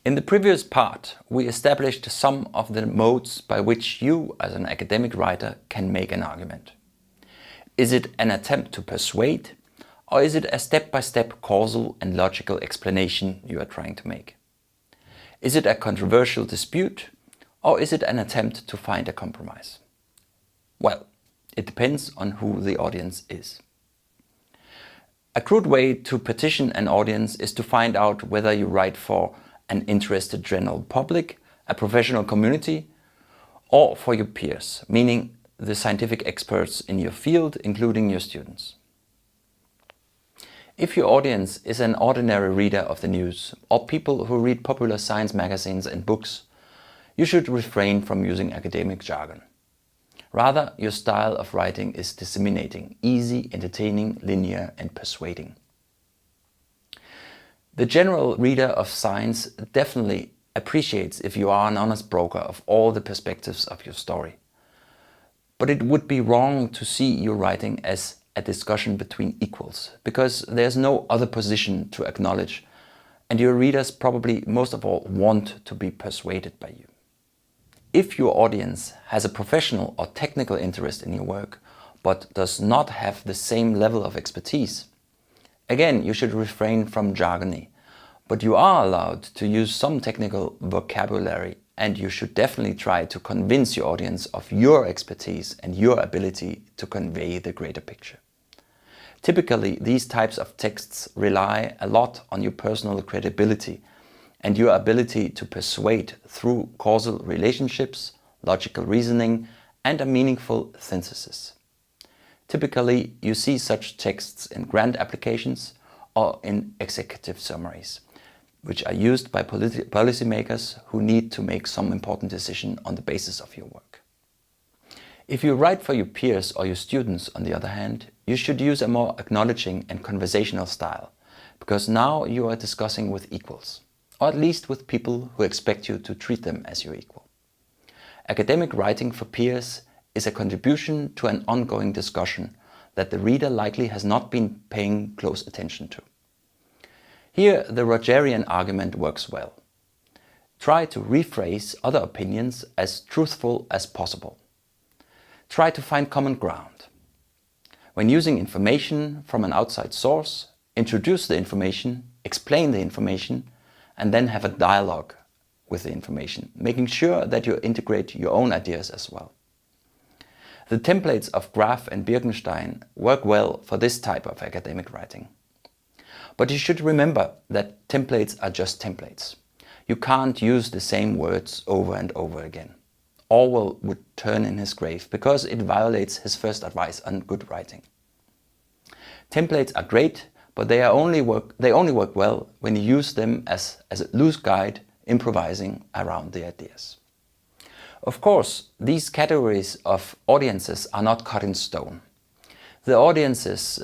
In the previous part, we established some of the modes by which you, as an academic writer, can make an argument. Is it an attempt to persuade, or is it a step-by-step causal and logical explanation you are trying to make? Is it a controversial dispute, or is it an attempt to find a compromise? Well, it depends on who the audience is. A crude way to petition an audience is to find out whether you write for an interested general public, a professional community, or for your peers, meaning the scientific experts in your field, including your students. If your audience is an ordinary reader of the news, or people who read popular science magazines and books, you should refrain from using academic jargon. Rather, your style of writing is disseminating, easy, entertaining, linear, and persuading. The general reader of science definitely appreciates if you are an honest broker of all the perspectives of your story. But it would be wrong to see your writing as a discussion between equals, because there's no other position to acknowledge, and your readers probably most of all want to be persuaded by you. If your audience has a professional or technical interest in your work, but does not have the same level of expertise, again, you should refrain from jargony, but you are allowed to use some technical vocabulary, and you should definitely try to convince your audience of your expertise and your ability to convey the greater picture. Typically, these types of texts rely a lot on your personal credibility and your ability to persuade through causal relationships, logical reasoning, and a meaningful synthesis. Typically, you see such texts in grant applications or in executive summaries, which are used by policymakers who need to make some important decision on the basis of your work. If you write for your peers or your students, on the other hand, you should use a more acknowledging and conversational style, because now you are discussing with equals, or at least with people who expect you to treat them as your equal. Academic writing for peers is a contribution to an ongoing discussion that the reader likely has not been paying close attention to. Here, the Rogerian argument works well. Try to rephrase other opinions as truthful as possible. Try to find common ground. When using information from an outside source, introduce the information, explain the information, and then have a dialogue with the information, making sure that you integrate your own ideas as well. The templates of Graf and Birkenstein work well for this type of academic writing. But you should remember that templates are just templates. You can't use the same words over and over again. Orwell would turn in his grave because it violates his first advice on good writing. Templates are great, but they only work well when you use them as a loose guide, improvising around the ideas. Of course, these categories of audiences are not cut in stone. The audiences,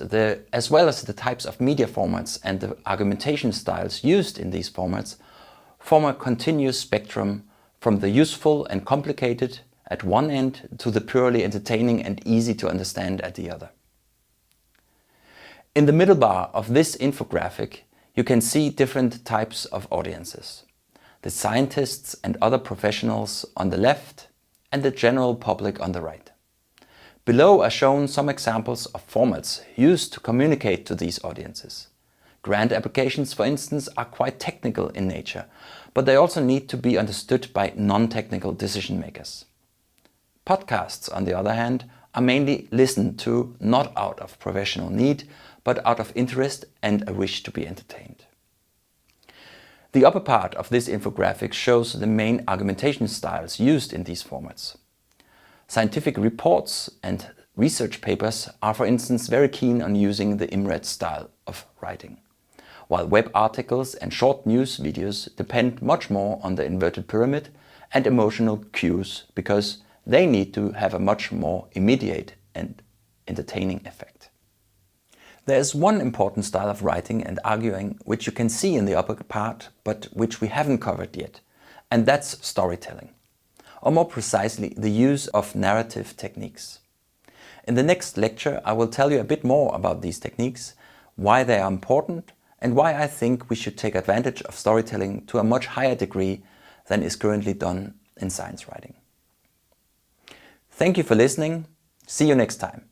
as well as the types of media formats and the argumentation styles used in these formats, form a continuous spectrum from the useful and complicated at one end to the purely entertaining and easy to understand at the other. In the middle bar of this infographic, you can see different types of audiences. The scientists and other professionals on the left and the general public on the right. Below are shown some examples of formats used to communicate to these audiences. Grant applications, for instance, are quite technical in nature, but they also need to be understood by non-technical decision makers. Podcasts, on the other hand, are mainly listened to not out of professional need, but out of interest and a wish to be entertained. The upper part of this infographic shows the main argumentation styles used in these formats. Scientific reports and research papers are, for instance, very keen on using the IMRED style of writing, while web articles and short news videos depend much more on the inverted pyramid and emotional cues because they need to have a much more immediate and entertaining effect. There is one important style of writing and arguing which you can see in the upper part, but which we haven't covered yet, and that's storytelling, or more precisely, the use of narrative techniques. In the next lecture, I will tell you a bit more about these techniques, why they are important, and why I think we should take advantage of storytelling to a much higher degree than is currently done in science writing. Thank you for listening. See you next time.